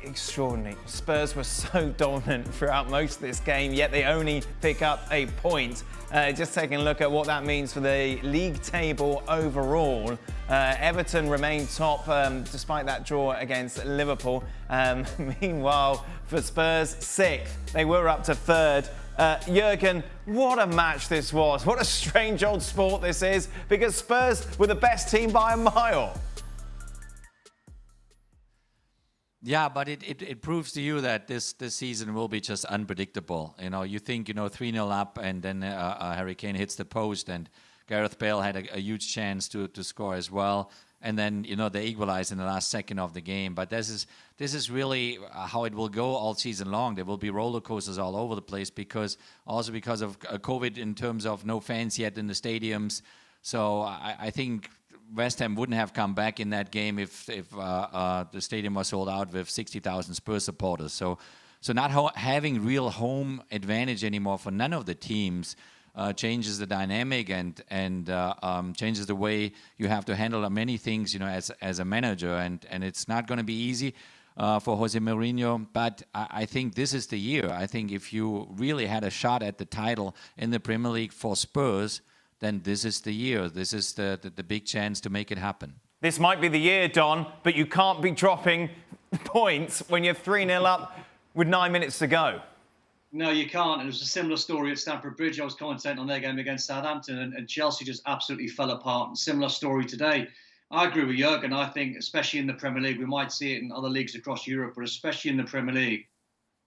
Extraordinary. Spurs were so dominant throughout most of this game, yet they only pick up a point. Just taking a look at what that means for the league table overall. Everton remain top despite that draw against Liverpool. Meanwhile, for Spurs, 6th. They were up to 3rd. Jurgen, what a match this was. What a strange old sport this is, because Spurs were the best team by a mile. Yeah, but it proves to you that this season will be just unpredictable. You know, you think, 3-0 up, and then Harry Kane hits the post, and Gareth Bale had a huge chance to score as well. And then, they equalize in the last second of the game. But this is really how it will go all season long. There will be roller coasters all over the place because of COVID in terms of no fans yet in the stadiums. So I think West Ham wouldn't have come back in that game if the stadium was sold out with 60,000 Spurs supporters. So not having real home advantage anymore for none of the teams changes the dynamic and changes the way you have to handle many things, as a manager. And it's not going to be easy for José Mourinho. But I think this is the year. I think if you really had a shot at the title in the Premier League for Spurs, then this is the year. This is the big chance to make it happen. This might be the year, Don, but you can't be dropping points when you're 3-0 up with 9 minutes to go. No, you can't. And it was a similar story at Stamford Bridge. I was commentating on their game against Southampton, and Chelsea just absolutely fell apart. And similar story today. I agree with Jurgen. I think, especially in the Premier League, we might see it in other leagues across Europe, but especially in the Premier League,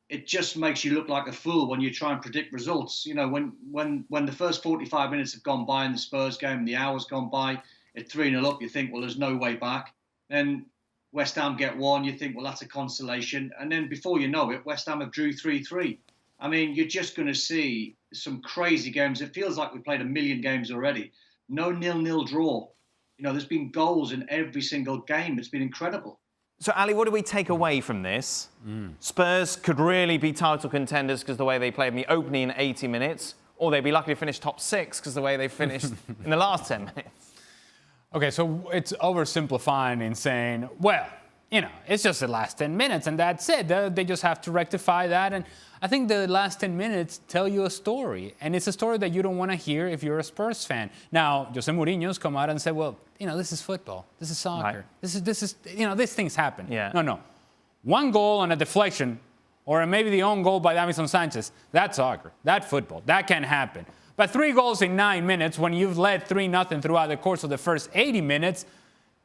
it just makes you look like a fool when you try and predict results. When the first 45 minutes have gone by in the Spurs game, the hour's gone by, at 3-0 up, you think, well, there's no way back. Then West Ham get one, you think, well, that's a consolation. And then before you know it, West Ham have drew 3-3. I mean, you're just going to see some crazy games. It feels like we played a million games already. No 0-0 draw. There's been goals in every single game. It's been incredible. So, Ali, what do we take away from this? Spurs could really be title contenders because the way they played in the opening 80 minutes, or they'd be lucky to finish top 6 because the way they finished in the last 10 minutes. Okay, so it's oversimplifying in saying, well, it's just the last 10 minutes and that's it. They just have to rectify that. And I think the last 10 minutes tell you a story. And it's a story that you don't want to hear if you're a Spurs fan. Now, José Mourinho's come out and said, well, this is football. This is soccer. Right. This is these things happen. Yeah. No. One goal on a deflection or maybe the own goal by Davinson Sanchez, that's soccer. That's football. That can happen. But 3 goals in 9 minutes when you've led 3-0 throughout the course of the first 80 minutes,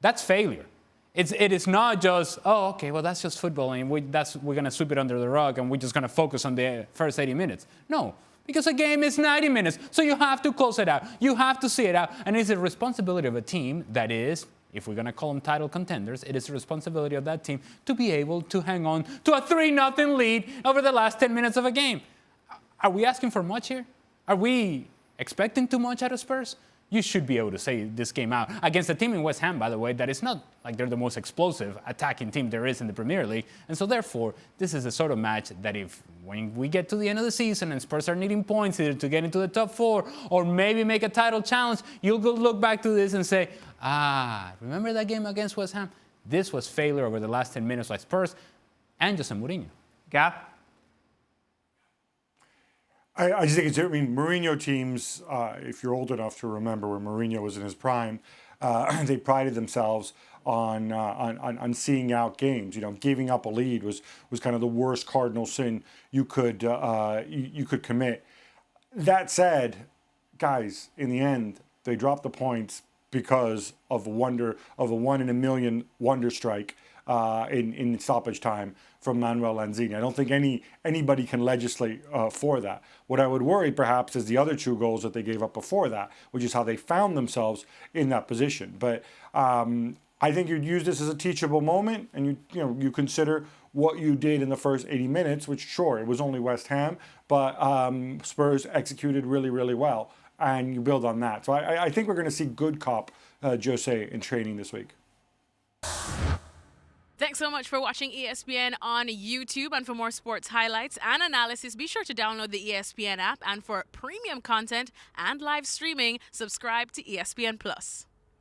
that's failure. It is not just, that's just football and we're going to sweep it under the rug and we're just going to focus on the first 80 minutes. No, because a game is 90 minutes. So you have to close it out. You have to see it out. And it's the responsibility of a team that is, if we're going to call them title contenders, it is the responsibility of that team to be able to hang on to a 3-0 lead over the last 10 minutes of a game. Are we asking for much here? Are we expecting too much out of Spurs? You should be able to say this game out against a team in West Ham, by the way, that is not like they're the most explosive attacking team there is in the Premier League. And so therefore, this is the sort of match that when we get to the end of the season and Spurs are needing points either to get into the top 4 or maybe make a title challenge, you'll go look back to this and say, remember that game against West Ham? This was failure over the last 10 minutes by Spurs and José Mourinho. Gap? I just think Mourinho teams, if you're old enough to remember when Mourinho was in his prime, they prided themselves on seeing out games. Giving up a lead was kind of the worst cardinal sin you could commit. That said, guys, in the end, they dropped the points because of a 1 in a million wonder strike in stoppage time from Manuel Lanzini. I don't think anybody can legislate for that. What I would worry perhaps is the other 2 goals that they gave up before that, which is how they found themselves in that position. But I think you'd use this as a teachable moment, and you consider what you did in the first 80 minutes, which sure, it was only West Ham, but Spurs executed really, really well, and you build on that. So I think we're going to see good cop Jose in training this week. Thanks so much for watching ESPN on YouTube. And for more sports highlights and analysis, be sure to download the ESPN app. And for premium content and live streaming, subscribe to ESPN Plus.